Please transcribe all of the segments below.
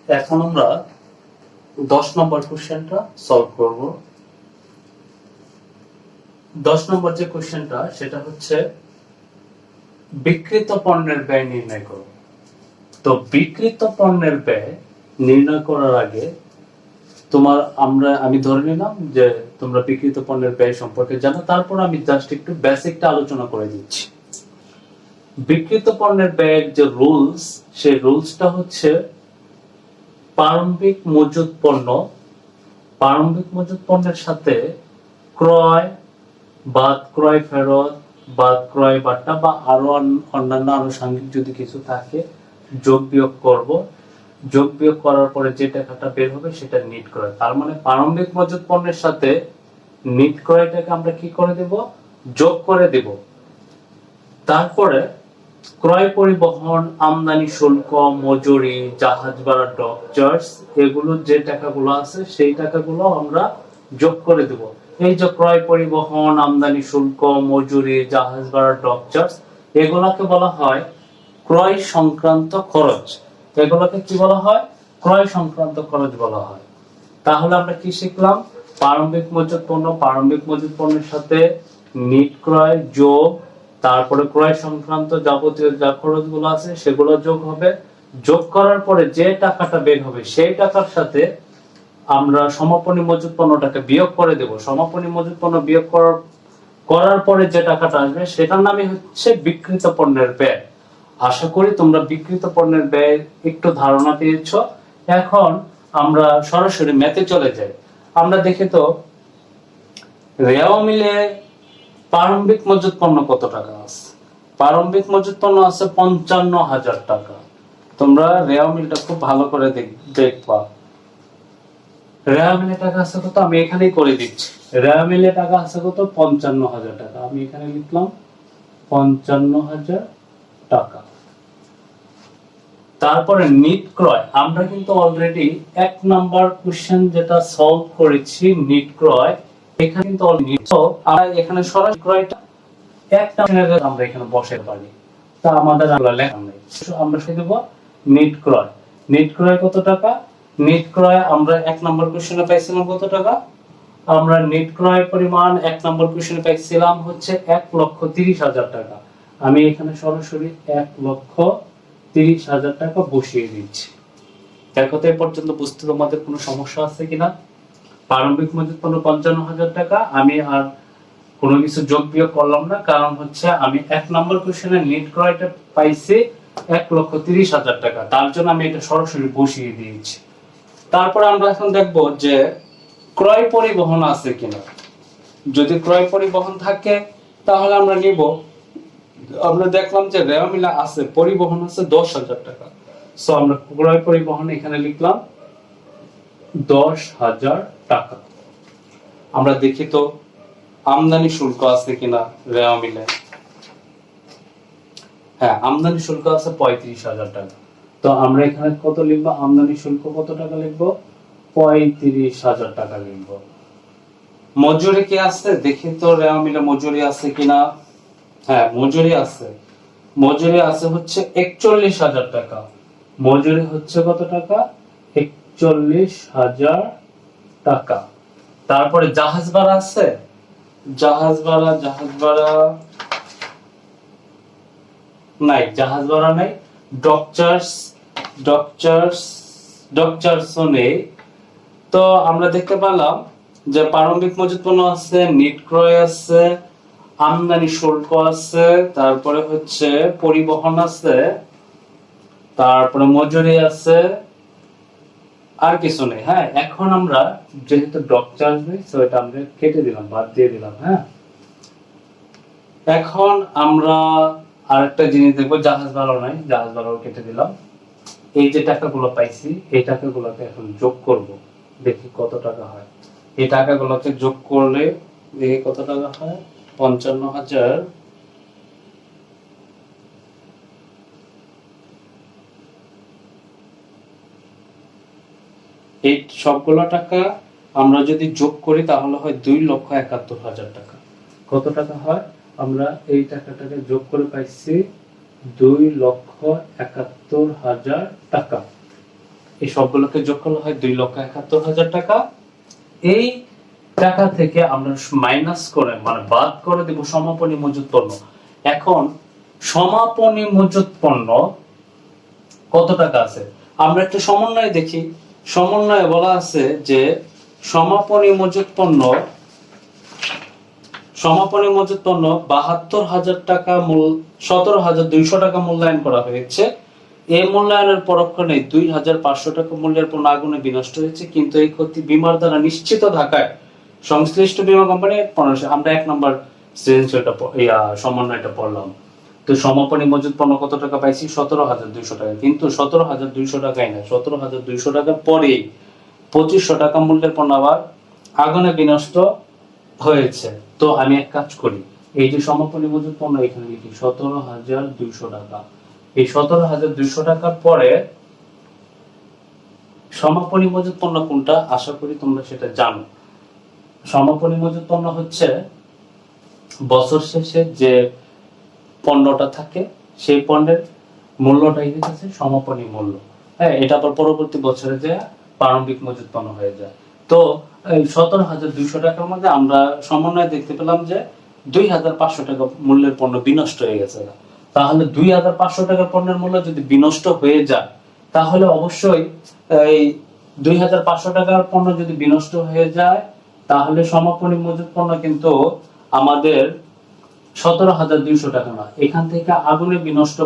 এখন আমরা 10 নম্বর কোশ্চেনটা সলভ করব। 10 নম্বর যে কোশ্চেনটা সেটা হচ্ছে বিক্রিত পণ্যের ব্যয় নির্ণয় করো। তো বিক্রিত পণ্যের ব্যয় নির্ণয় করার আগে আমি ধরে নিলাম যে তোমরা বিক্রিত পণ্যের ব্যয় সম্পর্কে জানো, তারপর আমি জাস্ট একটু বেসিকটা আলোচনা করে দিচ্ছি। বিক্রিত পণ্যের ব্যয়ের যে রুলস, সেই রুলসটা হচ্ছে প্রারম্ভিক মজুত পণ্যের সাথে ক্রয় বাদ ক্রয় ফেরত বাদ ক্রয় বাটা বা আরো অন্যান্য আনুষঙ্গিক যদি কিছু থাকে যোগ বিয়োগ করব। যোগ বিয়োগ করার পরে যে টাকাটা বের হবে সেটা নিট ক্রয়। তার মানে প্রারম্ভিক মজুত পণ্যের সাথে নিট ক্রয়টাকে আমরা কি করে দেব? যোগ করে দেব। তারপরে ক্রয় পরিবহন, আমদানি শুল্ক, মজুরি, জাহাজ ভাড়া, ডক চার্জ, এগুলো যে টাকাগুলো আছে সেই টাকাগুলো আমরা যোগ করে দেব। এই যে ক্রয় পরিবহন, আমদানি শুল্ক, মজুরি, জাহাজ ভাড়া, ডক চার্জ, এগুলোকে বলা হয় ক্রয় সংক্রান্ত খরচ। এগুলোকে কি বলা হয়? ক্রয় সংক্রান্ত খরচ বলা হয়। তাহলে আমরা কি শিখলাম? প্রারম্ভিক মজুত পণ্যের সাথে নিট ক্রয় যোগ, তারপরে ক্রয় সংক্রান্ত যাবতীয় যা খরচগুলো আছে সেগুলো যোগ হবে। যোগ করার পরে যে টাকাটা বের হবে সেই টাকার সাথে আমরা সমাপনী মজুত পণ্যটাকে বিয়োগ করে দেব। সমাপনী মজুত পণ্য বিয়োগ করার পরে যে টাকাটা আসবে সেটার নামই হচ্ছে বিক্রিত পণ্যের ব্যয়। আশা করি তোমরা বিক্রিত পণ্যের ব্যয় একটু ধারণা পেয়েছো। এখন আমরা সরাসরি ম্যাথে চলে যাই। আমরা দেখি তো রেওয়া মিলে প্রারম্ভিক মজুত পণ্য কত টাকা আছে? প্রারম্ভিক মজুত পণ্য আছে 55,000 টাকা। তোমরা রেওয়া মিলটা খুব ভালো করে দেখবা। রেওয়া মিলে টাকা আছে কত? আমি এখানেই করে দিচ্ছি। রেওয়া মিলে টাকা আছে কত? 55,000 টাকা। আমি এখানে লিখলাম 55,000 টাকা। তারপরে নিট ক্রয়, আমরা কিন্তু অলরেডি 1 নাম্বার কোশ্চেন যেটা সলভ করেছি নিট ক্রয়, এখানে কিন্তু অলরেডি আমরা এখানে সরাসরি ক্রয়টা একটা আমরা এখানে বসাতে পারি। তা আমাদের আর লেখা নেই, আমরা শুধু দেব নিট ক্রয়। নিট ক্রয় কত টাকা? নিট ক্রয় আমরা 1 নাম্বার কোশ্চেনে পাইছিলাম কত টাকা? আমরা নিট ক্রয় পরিমাণ 1 নাম্বার কোশ্চেনে পাইছিলাম হচ্ছে 1,30,000 টাকা। আমি এখানে সরাসরি 1,30,000 টাকা বসিয়ে দিচ্ছি। দেখো তো এই পর্যন্ত বুঝতে তোমাদের কোনো সমস্যা আছে কিনা? প্রারম্ভিক মজুত পণ্য 55,000 টাকা। আমি আর কোনো কিছু যোগ বিয়োগ করলাম না, কারণ হচ্ছে আমি 1 নম্বর কোশ্চেনে নিট ক্রয়টা পাইছি 1,30,000 টাকা, তার জন্য আমি এটা সরাসরি বসিয়ে দিয়েছি। তারপর আমরা এখন দেখব যে ক্রয় পরিবহন আছে কিনা। যদি ক্রয় পরিবহন থাকে তাহলে আমরা নিব। আমরা দেখলাম যে রেওয়া মিলে আছে পরিবহন আছে 10,000 টাকা। সো আমরা ক্রয় পরিবহন এখানে লিখলাম 10,000 টাকা। আমরা দেখি তো আমদানি শুল্ক আছে কিনা রেওয়া মিলে। হ্যাঁ, আমদানি শুল্ক আছে 35,000 টাকা। তো আমরা এখানে কত লিখবো? আমদানি শুল্ক কত টাকা লিখবো? 35,000 টাকা লিখবো। মজুরি কি আছে দেখি তো রেওয়া মিলে মজুরি আছে কিনা। হ্যাঁ, মজুরি আছে। মজুরি আছে হচ্ছে 41,000 টাকা। মজুরি হচ্ছে কত টাকা? 41,000 টাকা। তারপরে জাহাজ ভাড়া আছে। জাহাজ ভাড়া নাই, জাহাজ ভাড়া নাই। ডক চার্জও নেই। তো আমরা দেখতে পেলাম যে প্রারম্ভিক মজুত পণ্য আছে, নিট ক্রয় আছে, আমদানি শুল্ক আছে, তারপরে হচ্ছে পরিবহন আছে, তারপরে মজুরি আছে, আর কিছু নেই। হ্যাঁ, এখন আমরা যেহেতু ডক চার্জ নেই সো এটা আমরা কেটে দিলাম, বাদ দিয়ে দিলাম। হ্যাঁ, এখন আমরা আরেকটা জিনিস দেখবো, জাহাজ ভাড়া নাই, জাহাজ ভাড়াও কেটে দিলাম। এই যে টাকাগুলো পাইছি এই টাকাগুলোকে এখন যোগ করব, দেখি কত টাকা হয়। এই টাকাগুলোকে যোগ করলে দেখি কত টাকা হয়। 55,000 এই সবগুলো টাকা আমরা যদি যোগ করি তাহলে হয় 2,71,000 টাকা। কত টাকা হয়? আমরা এই টাকাটাকে যোগ করে পাইছি 2,71,000 টাকা। এই সবগুলোকে যোগ করলে হয় 2,71,000 টাকা। এই টাকা থেকে আমরা মাইনাস করে মানে বাদ করে দেব সমাপনী মজুত পণ্য। এখন সমাপনী মজুত পণ্য কত টাকা আছে আমরা একটা সমন্বয় দেখি। সমন্বয়ে বলা আছে যে সমাপনী মজুত পণ্য 72,000 টাকা 17,200 টাকা মূল্যায়ন করা হয়েছে। এই মূল্যায়নের পরক্ষণে 2,500 টাকা মূল্যের পণ্য আগুনে বিনষ্ট হয়েছে, কিন্তু এই ক্ষতি বীমার দ্বারা নিশ্চিত থাকায় সংশ্লিষ্ট বীমা কোম্পানি আমরা 1 নম্বর সৃজনশীলটা সমন্বয়টা পড়লাম। তো সমাপনী মজুত পণ্য কত টাকা পাইছি 17,200 টাকা, কিন্তু 17,200 টাকাই না, 17,200 টাকার পরে 2,500 টাকা মূল্যের পণ্য আবার আগুনে বিনষ্ট হয়েছে। তো আমি এক কাজ করি, এই যে সমাপনী মজুত পণ্য এখানে লিখি 17,200 টাকা। এই 17,200 টাকার পরে সমাপনী মজুত পণ্য কোনটা আশা করি তোমরা সেটা জানো। সমাপনী মজুত পণ্য হচ্ছে বছর শেষে যে পণ্যটা থাকে সেই পণ্যের মূল্যটাই হচ্ছে সমাপনী মূল্য। হ্যাঁ, এটা আবার পরবর্তী বছরে যে প্রারম্ভিক মজুত পণ্য হয়ে যায়। তো এই 17,200 টাকার মধ্যে আমরা সমন্বয় দেখতে পেলাম যে 2,500 টাকা মূল্যের পণ্য বিনষ্ট হয়ে গেছে। তাহলে 2,500 টাকার পণ্যের মূল্য যদি বিনষ্ট হয়ে যায় তাহলে অবশ্যই এই 2,500 টাকার পণ্য যদি বিনষ্ট হয়ে যায় তাহলে সমাপনী মজুত পণ্য কিন্তু আমাদের 17,200 টাকা না, এখান থেকে আগুনে বিনষ্ট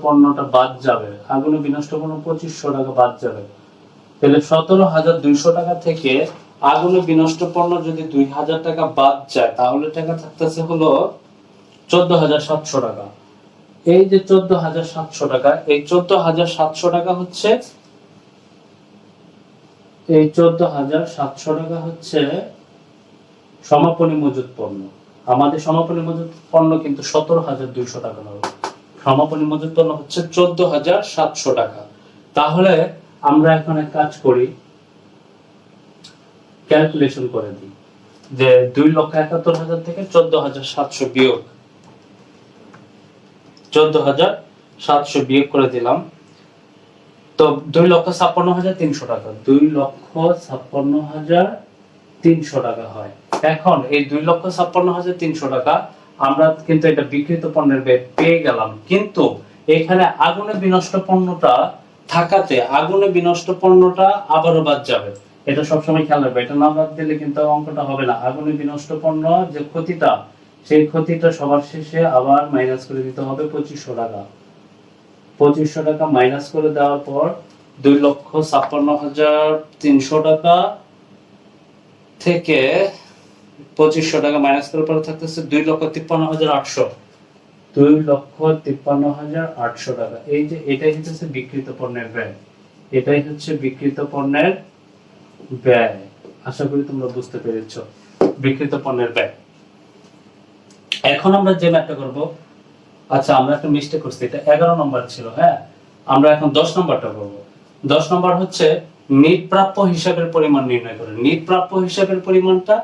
পণ্যটা বাদ যাবে। আগুনে বিনষ্ট পণ্য 2,500 টাকা বাদ যাবে। তাহলে 17,200 টাকা থেকে আগুনে বিনষ্ট পণ্য যদি 2,000 টাকা বাদ যায় তাহলে টাকা থাকতেছে হলো 14,700 টাকা। এই যে 14,700 টাকা, এই 14,700 টাকা হচ্ছে সমাপনী মজুত পণ্য। আমাদের সমাপনী মজুত পণ্য কিন্তু 17,200 টাকা নয়, সমাপনী মজুত পণ্য হচ্ছে 14,700 টাকা। তাহলে আমরা এখন এক কাজ করি, ক্যালকুলেশন করে দিই যে 2,71,000 থেকে 14,700 বিয়োগ 14,700 বিয়োগ করে দিলাম। তো 2,56,300 টাকা, 2,56,300 টাকা হয়। এখন এই 2,56,300 টাকা আমরা কিন্তু এটা বিক্রিত পণ্যের ব্যয় পেয়ে গেলাম, কিন্তু এখানে আগুনে বিনষ্ট পণ্যটা থাকাতে আগুনে বিনষ্ট পণ্যটা আবারও বাদ যাবে। এটা সবসময় খেয়াল রাখবে, এটা না বাদ দিলে কিন্তু অঙ্কটা হবে না। আগুনে বিনষ্ট পণ্য যে ক্ষতিটা, সেই ক্ষতিটা সবার শেষে আবার মাইনাস করে দিতে হবে 2,500 টাকা। 2,500 টাকা মাইনাস করে দেওয়ার পর 2,56,300 টাকা থেকে 2,500 টাকা মাইনাস করার পর থাকতেছে 2,53,800। 2,53,800 টাকা। এই যে এটাই হচ্ছে বিক্রিত পণ্যের ব্যয়, এটাই হচ্ছে বিক্রিত পণ্যের ব্যয়। আশা করি তোমরা বুঝতে পেরেছো বিক্রিত পণ্যের ব্যয়। এখন আমরা যে ম্যাথটা করব, আচ্ছা আমরা একটা মিস্টেক করছি, এটা 11 নম্বর ছিল। হ্যাঁ, আমরা এখন 10 নম্বরটা করব। 10 নম্বর হচ্ছে নিট প্রাপ্য হিসাবের পরিমাণ নির্ণয় করে। নিট প্রাপ্য হিসাবের পরিমাণটা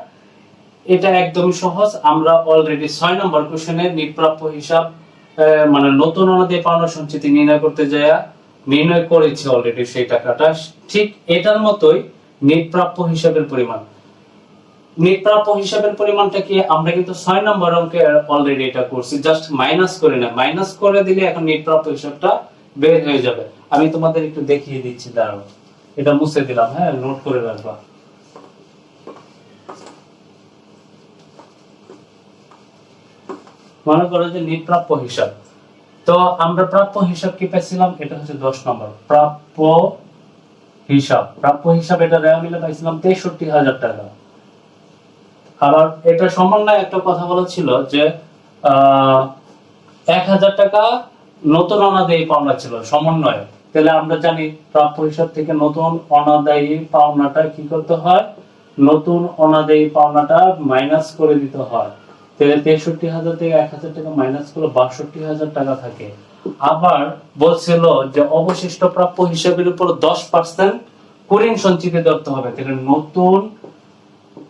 এটা একদমই সহজ। আমরা অলরেডি 6 নম্বর কোশ্চেনে নিট প্রাপ্য হিসাব মানে নতুন অনুযায়ী পাওনা সঞ্চিতি নির্ণয় করতে যায় নির্ণয় করেছি অলরেডি সেই টাকাটা। ঠিক এটার মতোই নিট প্রাপ্য হিসাবের পরিমাণ। নিট প্রাপ্য হিসাবের পরিমাণটা কি আমরা কিন্তু 6 নম্বর অঙ্কে অলরেডি এটা করছি, জাস্ট মাইনাস করে না, মাইনাস করে দিলে এখন নিট প্রাপ্য হিসাবটা বের হয়ে যাবে। আমি তোমাদের একটু দেখিয়ে দিচ্ছি, দাঁড়াও, এটা মুছে দিলাম। হ্যাঁ, নোট করে রাখবা। মনে করো যে নিট প্রাপ্য হিসাব, তো আমরা প্রাপ্য হিসাব কি পাইছিলাম, এটা হচ্ছে 10 নম্বর প্রাপ্য হিসাব। প্রাপ্য হিসাব এটা রেওয়া মিলে পাইছিলাম 63,000 টাকা। আবার এটা সমন্বয় একটা কথা বলা ছিল যে 1,000 টাকা নতুন অনাদায়ী পাওনা ছিল সমন্বয়। তাহলে আমরা জানি প্রাপ্য হিসাব থেকে নতুন অনাদায়ী পাওনাটা কি করতে হয়, নতুন অনাদায়ী পাওনাটা মাইনাস করে দিতে হয়। তাহলে 63,000 থেকে 1,000 টাকা মাইনাস করলে 62,000 টাকা থাকে। আবার বলছিল যে অবশিষ্ট প্রাপ্য হিসাবের উপর 10% কুঋণ সঞ্চিতি ধরতে হবে। তাহলে নতুন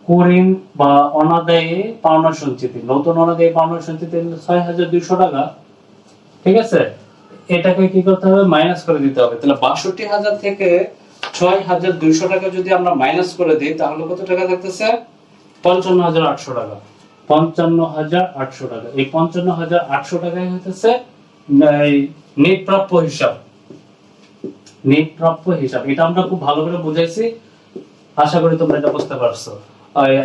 কুঋণ বা অনাদায়ী পাওনা সঞ্চিতি, নতুন অনাদায়ী পাওনা সঞ্চিতি 6,200 টাকা। ঠিক আছে, এটাকে কি করতে হবে, মাইনাস করে দিতে হবে। তাহলে ৬২,০০০ থেকে ৬,২০০ টাকা যদি আমরা মাইনাস করে দিই তাহলে কত টাকা থাকতেছে, ৫৫,৮০০ টাকা। ৫৫,৮০০ টাকা, এই ৫৫,৮০০ টাকাই হইতেছে নেট প্রাপ্য হিসাব। নেট প্রাপ্য হিসাব এটা আমরা খুব ভালো করে বুঝাইছি, আশা করি তোমরা এটা বুঝতে পারছো।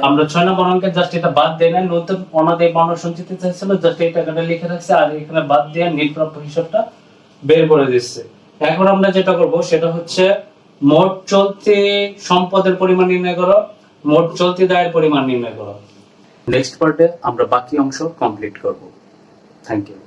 আমরা ৬ নম্বর অঙ্কে জাস্ট এটা বাদ দেই না, নতুন অনাদায়ী পাওনা সঞ্চিত চাইছিল, জাস্ট এই টাকাটা লিখে রাখছে আর এখানে বাদ দিয়ে নেট প্রাপ্য হিসাবটা বের করে দিচ্ছে। এখন আমরা যেটা করব সেটা হচ্ছে মোট চলতি সম্পদের পরিমাণ নির্ণয় করো, মোট চলতি দায়ের পরিমাণ নির্ণয় করো। নেক্সট পার্টে আমরা বাকি অংশ কমপ্লিট করব। Thank you.